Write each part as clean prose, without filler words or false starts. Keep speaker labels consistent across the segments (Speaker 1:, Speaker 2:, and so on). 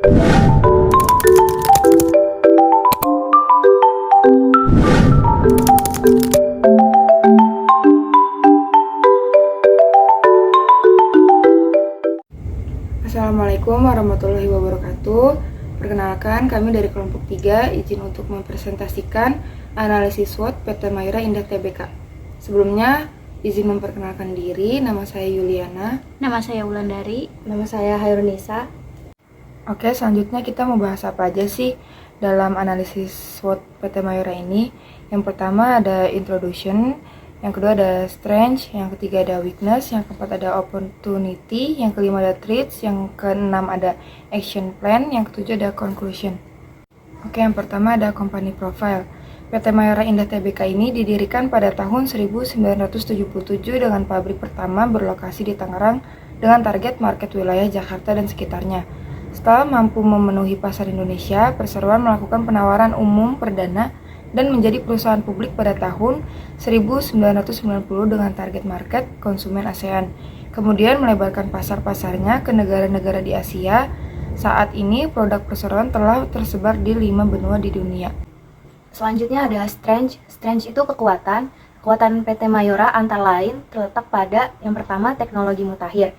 Speaker 1: Assalamualaikum warahmatullahi wabarakatuh. Perkenalkan, kami dari kelompok 3 izin untuk mempresentasikan analisis SWOT PT Mayora Indah Tbk. Sebelumnya, izin memperkenalkan diri, nama saya Yuliana.
Speaker 2: Nama saya Wulandari.
Speaker 3: Nama saya Hairunisa.
Speaker 1: Oke, selanjutnya kita mau bahas apa aja sih dalam analisis SWOT PT Mayora ini. Yang pertama ada introduction, yang kedua ada strength, yang ketiga ada weakness, yang keempat ada opportunity, yang kelima ada threats, yang keenam ada action plan, yang ketujuh ada conclusion. Oke, yang pertama ada company profile. PT Mayora Indah Tbk ini didirikan pada tahun 1977 dengan pabrik pertama berlokasi di Tangerang dengan target market wilayah Jakarta dan sekitarnya. Setelah mampu memenuhi pasar Indonesia, perseroan melakukan penawaran umum perdana dan menjadi perusahaan publik pada tahun 1990 dengan target market konsumen ASEAN. Kemudian melebarkan pasar-pasarnya ke negara-negara di Asia. Saat ini produk perseroan telah tersebar di 5 benua di dunia.
Speaker 3: Selanjutnya ada strength. Strength itu kekuatan. Kekuatan PT Mayora antara lain terletak pada yang pertama teknologi mutakhir.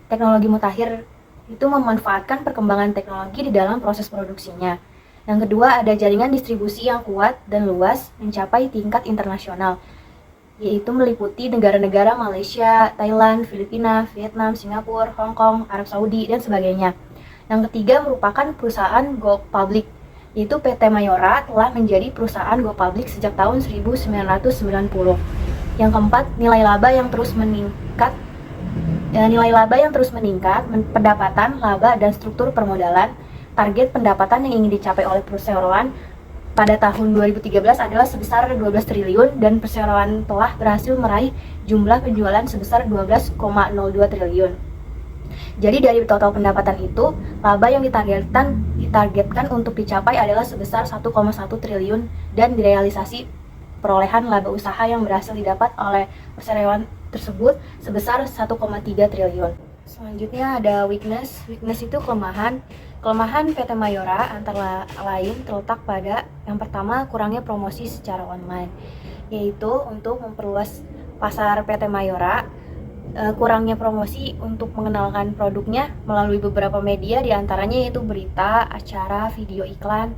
Speaker 3: Teknologi mutakhir itu memanfaatkan perkembangan teknologi di dalam proses produksinya. Yang kedua ada jaringan distribusi yang kuat dan luas mencapai tingkat internasional, yaitu meliputi negara-negara Malaysia, Thailand, Filipina, Vietnam, Singapura, Hong Kong, Arab Saudi, dan sebagainya. Yang ketiga merupakan perusahaan go public, yaitu PT Mayora telah menjadi perusahaan go public sejak tahun 1990. Yang keempat, nilai laba yang terus meningkat, pendapatan, laba, dan struktur permodalan. Target pendapatan yang ingin dicapai oleh perseroan pada tahun 2013 adalah sebesar 12 triliun dan perseroan telah berhasil meraih jumlah penjualan sebesar 12,02 triliun. Jadi dari total pendapatan itu, laba yang ditargetkan untuk dicapai adalah sebesar 1,1 triliun dan direalisasi perolehan laba usaha yang berhasil didapat oleh perseroan tersebut sebesar 1,3 triliun. Selanjutnya ada weakness. Weakness itu kelemahan. Kelemahan PT Mayora antara lain terletak pada yang pertama kurangnya promosi secara online, yaitu untuk memperluas pasar PT Mayora, kurangnya promosi untuk mengenalkan produknya melalui beberapa media diantaranya yaitu berita, acara, video iklan,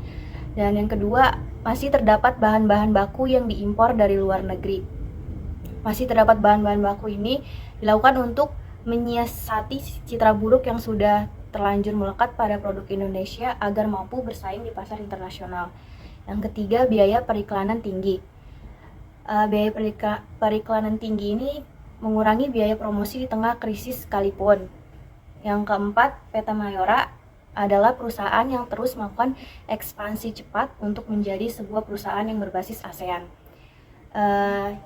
Speaker 3: dan yang kedua masih terdapat bahan-bahan baku yang diimpor dari luar negeri. Masih terdapat bahan-bahan baku ini dilakukan untuk menyiasati citra buruk yang sudah terlanjur melekat pada produk Indonesia agar mampu bersaing di pasar internasional. Yang ketiga, biaya periklanan tinggi. Biaya periklanan tinggi ini mengurangi biaya promosi di tengah krisis sekalipun. Yang keempat, PT Mayora adalah perusahaan yang terus melakukan ekspansi cepat untuk menjadi sebuah perusahaan yang berbasis ASEAN.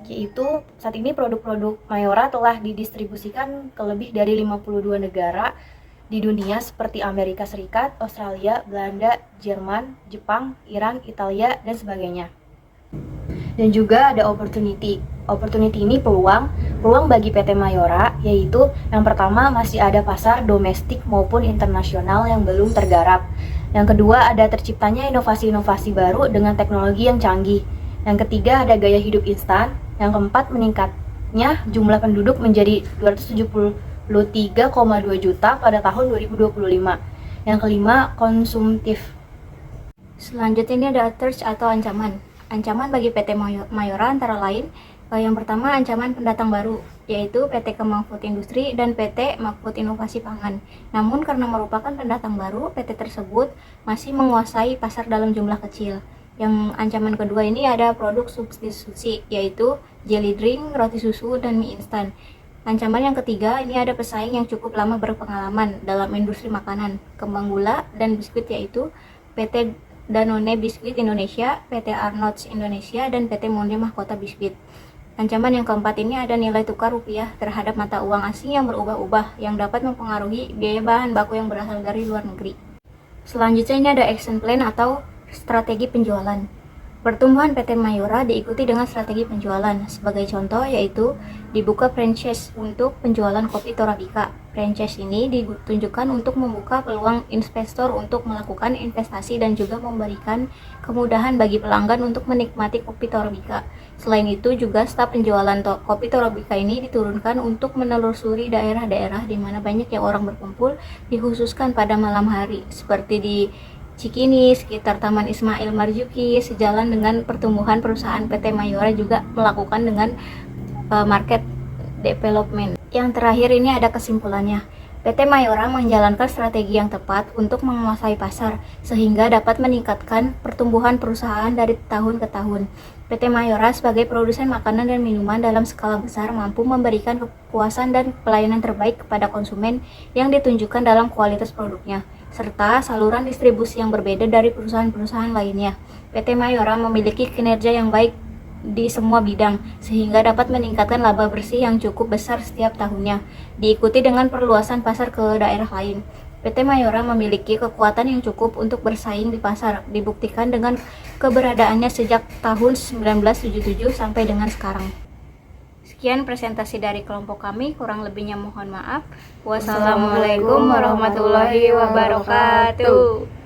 Speaker 3: Yaitu saat ini produk-produk Mayora telah didistribusikan ke lebih dari 52 negara di dunia seperti Amerika Serikat, Australia, Belanda, Jerman, Jepang, Iran, Italia, dan sebagainya. Dan juga ada opportunity. Opportunity ini peluang bagi PT Mayora, yaitu yang pertama masih ada pasar domestik maupun internasional yang belum tergarap. Yang kedua ada terciptanya inovasi-inovasi baru dengan teknologi yang canggih. Yang ketiga ada gaya hidup instan. Yang keempat meningkatnya jumlah penduduk menjadi 273,2 juta pada tahun 2025. Yang kelima konsumtif.
Speaker 2: Selanjutnya ini ada threats atau ancaman. Ancaman bagi PT Mayora antara lain yang pertama ancaman pendatang baru, yaitu PT Kemang Food Industri dan PT Makfood Inovasi Pangan. Namun karena merupakan pendatang baru, PT tersebut masih menguasai pasar dalam jumlah kecil. Yang ancaman kedua ini ada produk substitusi, yaitu jelly drink, roti susu, dan mie instan. Ancaman yang ketiga ini ada pesaing yang cukup lama berpengalaman dalam industri makanan, kembang gula, dan biskuit, yaitu PT Danone Biskuit Indonesia, PT Arnott's Indonesia, dan PT Monde Mahkota Biskuit. Ancaman yang keempat ini ada nilai tukar rupiah terhadap mata uang asing yang berubah-ubah yang dapat mempengaruhi biaya bahan baku yang berasal dari luar negeri. Selanjutnya ini ada action plan atau strategi penjualan. Pertumbuhan PT Mayora diikuti dengan strategi penjualan. Sebagai contoh yaitu dibuka franchise untuk penjualan kopi Torabika, franchise ini ditunjukkan untuk membuka peluang investor untuk melakukan investasi dan juga memberikan kemudahan bagi pelanggan untuk menikmati kopi Torabika. Selain itu juga staf penjualan kopi Torabika ini diturunkan untuk menelusuri daerah-daerah di mana banyak yang orang berkumpul, dikhususkan pada malam hari seperti di Cikini, sekitar Taman Ismail Marzuki, sejalan dengan pertumbuhan perusahaan PT Mayora juga melakukan dengan market development. Yang terakhir ini ada kesimpulannya. PT Mayora menjalankan strategi yang tepat untuk menguasai pasar sehingga dapat meningkatkan pertumbuhan perusahaan dari tahun ke tahun. PT Mayora sebagai produsen makanan dan minuman dalam skala besar mampu memberikan kepuasan dan pelayanan terbaik kepada konsumen yang ditunjukkan dalam kualitas produknya, serta saluran distribusi yang berbeda dari perusahaan-perusahaan lainnya. PT Mayora memiliki kinerja yang baik di semua bidang, sehingga dapat meningkatkan laba bersih yang cukup besar setiap tahunnya, diikuti dengan perluasan pasar ke daerah lain. PT Mayora memiliki kekuatan yang cukup untuk bersaing di pasar, dibuktikan dengan keberadaannya sejak tahun 1977 sampai dengan sekarang. Sekian presentasi dari kelompok kami, kurang lebihnya mohon maaf. Wassalamualaikum warahmatullahi wabarakatuh.